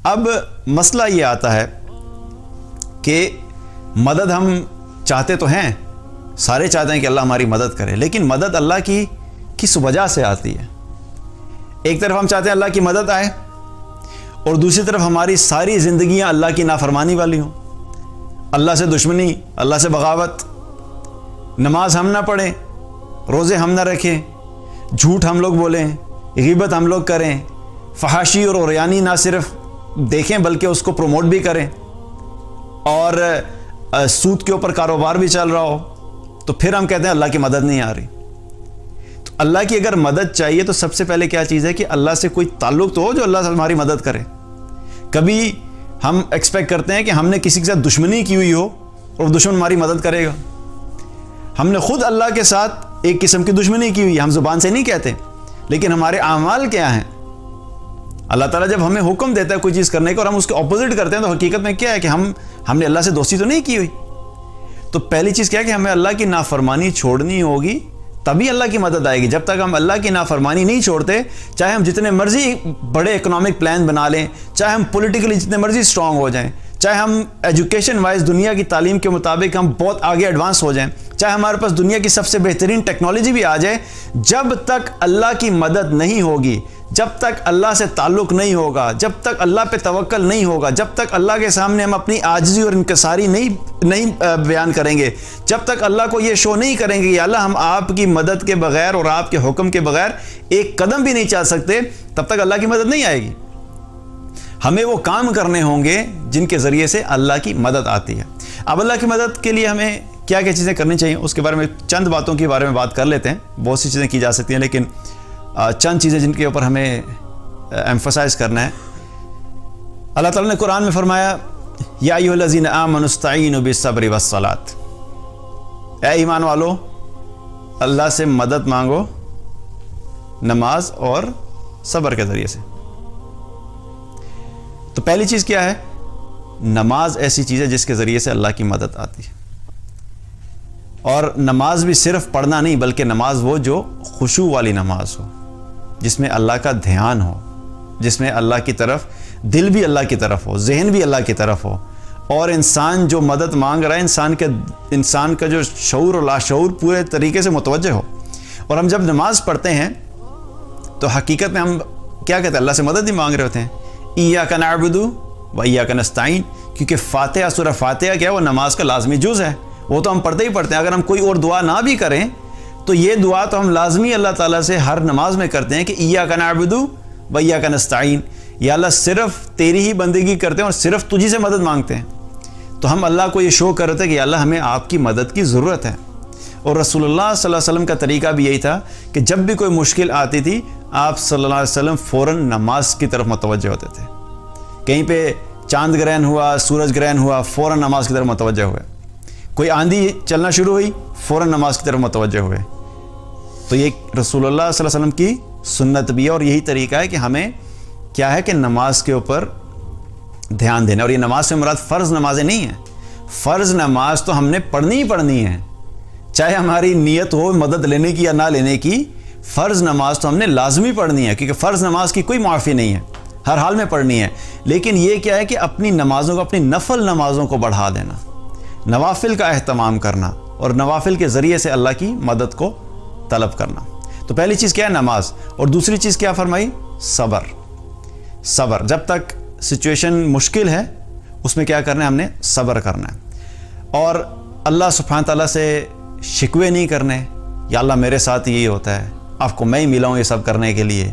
اب مسئلہ یہ آتا ہے کہ مدد ہم چاہتے تو ہیں، سارے چاہتے ہیں کہ اللہ ہماری مدد کرے، لیکن مدد اللہ کی کس وجہ سے آتی ہے؟ ایک طرف ہم چاہتے ہیں اللہ کی مدد آئے، اور دوسری طرف ہماری ساری زندگیاں اللہ کی نافرمانی والی ہوں، اللہ سے دشمنی، اللہ سے بغاوت، نماز ہم نہ پڑھیں، روزے ہم نہ رکھیں، جھوٹ ہم لوگ بولیں، غیبت ہم لوگ کریں، فحاشی اور عریانی نہ صرف دیکھیں بلکہ اس کو پروموٹ بھی کریں، اور سود کے اوپر کاروبار بھی چل رہا ہو، تو پھر ہم کہتے ہیں اللہ کی مدد نہیں آ رہی۔ تو اللہ کی اگر مدد چاہیے تو سب سے پہلے کیا چیز ہے کہ اللہ سے کوئی تعلق تو ہو جو اللہ سے ہماری مدد کرے۔ کبھی ہم ایکسپیکٹ کرتے ہیں کہ ہم نے کسی کے ساتھ دشمنی کی ہوئی ہو اور وہ دشمن ہماری مدد کرے گا۔ ہم نے خود اللہ کے ساتھ ایک قسم کی دشمنی کی ہوئی ہے، ہم زبان سے نہیں کہتے، لیکن ہمارے اعمال کیا ہیں؟ اللہ تعالیٰ جب ہمیں حکم دیتا ہے کوئی چیز کرنے کا اور ہم اس کے اپوزٹ کرتے ہیں تو حقیقت میں کیا ہے کہ ہم نے اللہ سے دوستی تو نہیں کی ہوئی۔ تو پہلی چیز کیا ہے کہ ہمیں اللہ کی نافرمانی چھوڑنی ہوگی، تبھی اللہ کی مدد آئے گی۔ جب تک ہم اللہ کی نافرمانی نہیں چھوڑتے، چاہے ہم جتنے مرضی بڑے اکنامک پلان بنا لیں، چاہے ہم پولیٹیکلی جتنے مرضی سٹرونگ ہو جائیں، چاہے ہم ایجوکیشن وائز دنیا کی تعلیم کے مطابق ہم بہت آگے ایڈوانس ہو جائیں، چاہے ہمارے پاس دنیا کی سب سے بہترین ٹیکنالوجی بھی آ جائے، جب تک اللہ کی مدد نہیں ہوگی، جب تک اللہ سے تعلق نہیں ہوگا، جب تک اللہ پہ توکل نہیں ہوگا، جب تک اللہ کے سامنے ہم اپنی عاجزی اور انکساری نہیں بیان کریں گے، جب تک اللہ کو یہ شو نہیں کریں گے کہ اللہ ہم آپ کی مدد کے بغیر اور آپ کے حکم کے بغیر ایک قدم بھی نہیں چل سکتے، تب تک اللہ کی مدد نہیں آئے گی۔ ہمیں وہ کام کرنے ہوں گے جن کے ذریعے سے اللہ کی مدد آتی ہے۔ اب اللہ کی مدد کے لیے ہمیں کیا کیا چیزیں کرنی چاہیے اس کے بارے میں چند باتوں کے بارے میں بات کر لیتے ہیں۔ بہت سی چیزیں کی جا سکتی ہیں، لیکن چند چیزیں جن کے اوپر ہمیں ایمفسائز کرنا ہے۔ اللہ تعالیٰ نے قرآن میں فرمایا یا ایھا الذین آمنوا استعینوا بالصبر والصلاۃ، اے ایمان والو اللہ سے مدد مانگو نماز اور صبر کے ذریعے سے۔ تو پہلی چیز کیا ہے؟ نماز ایسی چیز ہے جس کے ذریعے سے اللہ کی مدد آتی ہے، اور نماز بھی صرف پڑھنا نہیں بلکہ نماز وہ جو خشوع والی نماز ہو، جس میں اللہ کا دھیان ہو، جس میں اللہ کی طرف دل بھی اللہ کی طرف ہو، ذہن بھی اللہ کی طرف ہو، اور انسان جو مدد مانگ رہا ہے انسان کا جو شعور اور لاشعور پورے طریقے سے متوجہ ہو۔ اور ہم جب نماز پڑھتے ہیں تو حقیقت میں ہم کیا کہتے ہیں؟ اللہ سے مدد ہی مانگ رہے ہوتے ہیں۔ ایاک نعبد و ایاک نستعین، کیونکہ فاتحہ، سورہ فاتحہ کیا ہے؟ وہ نماز کا لازمی جز ہے، وہ تو ہم پڑھتے ہی پڑھتے ہیں۔ اگر ہم کوئی اور دعا نہ بھی کریں تو یہ دعا تو ہم لازمی اللہ تعالیٰ سے ہر نماز میں کرتے ہیں کہ ایاک نعبد و ایاک نستعین، یا اللہ صرف تیری ہی بندگی کرتے ہیں اور صرف تجھی سے مدد مانگتے ہیں۔ تو ہم اللہ کو یہ شو کر رہے تھے کہ اللہ ہمیں آپ کی مدد کی ضرورت ہے۔ اور رسول اللہ صلی اللہ علیہ وسلم کا طریقہ بھی یہی تھا کہ جب بھی کوئی مشکل آتی تھی آپ صلی اللہ علیہ وسلم فوراً نماز کی طرف متوجہ ہوتے تھے۔ کہیں پہ چاند گرہن ہوا، سورج گرہن ہوا، فوراً نماز کی طرف متوجہ ہوئے۔ کوئی آندھی چلنا شروع ہوئی، فوراً نماز کی طرف متوجہ ہوئے۔ تو یہ رسول اللہ صلی اللہ علیہ وسلم کی سنت بھی ہے، اور یہی طریقہ ہے کہ ہمیں کیا ہے کہ نماز کے اوپر دھیان دینا۔ اور یہ نماز سے مراد فرض نمازیں نہیں ہیں، فرض نماز تو ہم نے پڑھنی ہی پڑھنی ہے، چاہے ہماری نیت ہو مدد لینے کی یا نہ لینے کی، فرض نماز تو ہم نے لازمی پڑھنی ہے، کیونکہ فرض نماز کی کوئی معافی نہیں ہے، ہر حال میں پڑھنی ہے۔ لیکن یہ کیا ہے کہ اپنی نمازوں کو، اپنی نفل نمازوں کو بڑھا دینا، نوافل کا اہتمام کرنا، اور نوافل کے ذریعے سے اللہ کی مدد کو طلب کرنا۔ تو پہلی چیز کیا ہے؟ نماز۔ اور دوسری چیز کیا فرمائی؟ صبر۔ صبر، جب تک سچویشن مشکل ہے اس میں کیا کرنا ہے؟ ہم نے صبر کرنا ہے، اور اللہ سبحانہ تعالیٰ سے شکوے نہیں کرنے، یا اللہ میرے ساتھ یہی ہوتا ہے، آپ کو میں ہی ملا ہوں یہ سب کرنے کے لیے،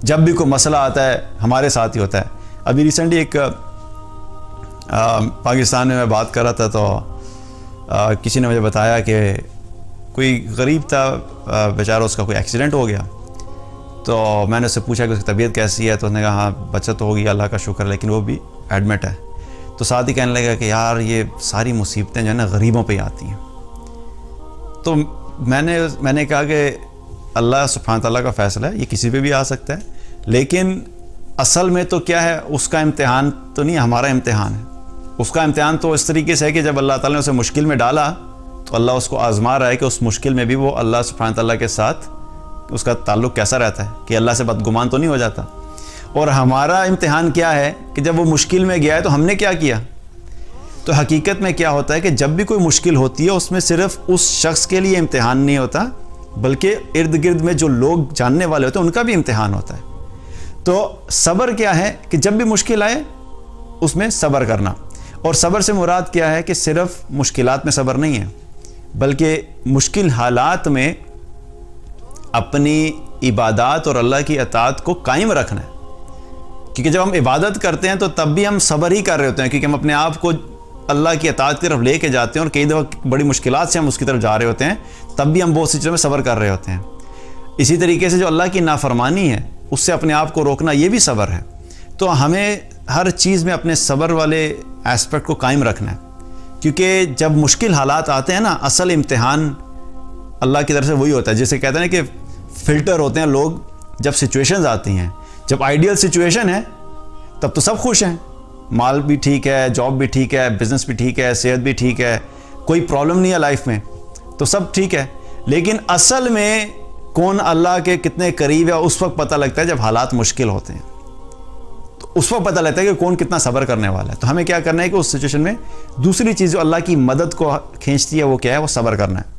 جب بھی کوئی مسئلہ آتا ہے ہمارے ساتھ ہی ہوتا ہے۔ ابھی ریسنٹلی ایک پاکستان میں بات کر رہا تھا تو کسی نے مجھے بتایا کہ کوئی غریب تھا بیچارہ، اس کا کوئی ایکسیڈنٹ ہو گیا، تو میں نے اس سے پوچھا کہ اس کی طبیعت کیسی ہے، تو اس نے کہا ہاں بچت تو ہوگی اللہ کا شکر، لیکن وہ بھی ایڈمٹ ہے۔ تو ساتھ ہی کہنے لگا کہ یار یہ ساری مصیبتیں جو ہے نا غریبوں پہ ہی آتی ہیں۔ تو میں نے کہا کہ اللہ سبحانہ تعالیٰ کا فیصلہ ہے، یہ کسی پہ بھی آ سکتا ہے، لیکن اصل میں تو کیا ہے، اس کا امتحان تو نہیں، ہمارا امتحان ہے۔ اس کا امتحان تو اس طریقے سے ہے کہ جب اللہ تعالیٰ نے اسے مشکل میں ڈالا تو اللہ اس کو آزما رہا ہے کہ اس مشکل میں بھی وہ اللہ سبحانہ تعالیٰ کے ساتھ اس کا تعلق کیسا رہتا ہے، کہ اللہ سے بدگمان تو نہیں ہو جاتا۔ اور ہمارا امتحان کیا ہے کہ جب وہ مشکل میں گیا ہے تو ہم نے کیا کیا. تو حقیقت میں کیا ہوتا ہے کہ جب بھی کوئی مشکل ہوتی ہے اس میں صرف اس شخص کے لیے امتحان نہیں ہوتا بلکہ ارد گرد میں جو لوگ جاننے والے ہوتے ہیں ان کا بھی امتحان ہوتا ہے. تو صبر کیا ہے کہ جب بھی مشکل آئے اس میں صبر کرنا. اور صبر سے مراد کیا ہے کہ صرف مشکلات میں صبر نہیں ہے بلکہ مشکل حالات میں اپنی عبادات اور اللہ کی اطاعت کو قائم رکھنا ہے. کیونکہ جب ہم عبادت کرتے ہیں تو تب بھی ہم صبر ہی کر رہے ہوتے ہیں کیونکہ ہم اپنے آپ کو اللہ کی اطاعت کی طرف لے کے جاتے ہیں اور کئی دفعہ بڑی مشکلات سے ہم اس کی طرف جا رہے ہوتے ہیں تب بھی ہم بہت سی چیزوں میں صبر کر رہے ہوتے ہیں. اسی طریقے سے جو اللہ کی نافرمانی ہے اس سے اپنے آپ کو روکنا یہ بھی صبر ہے. تو ہمیں ہر چیز میں اپنے صبر والے ایسپیکٹ کو قائم رکھنا ہے کیونکہ جب مشکل حالات آتے ہیں نا اصل امتحان اللہ کی طرف سے وہی ہوتا ہے. جیسے کہتے ہیں کہ فلٹر ہوتے ہیں لوگ جب سچویشنز آتی ہیں. جب آئیڈیل سچویشن ہے تب تو سب خوش ہیں, مال بھی ٹھیک ہے, جاب بھی ٹھیک ہے, بزنس بھی ٹھیک ہے, صحت بھی ٹھیک ہے, کوئی پرابلم نہیں ہے لائف میں تو سب ٹھیک ہے. لیکن اصل میں کون اللہ کے کتنے قریب ہے اس وقت پتہ لگتا ہے جب حالات مشکل ہوتے ہیں. تو اس وقت پتہ لگتا ہے کہ کون کتنا صبر کرنے والا ہے. تو ہمیں کیا کرنا ہے کہ اس سچویشن میں دوسری چیز جو اللہ کی مدد کو کھینچتی ہے وہ کیا ہے, وہ صبر کرنا ہے.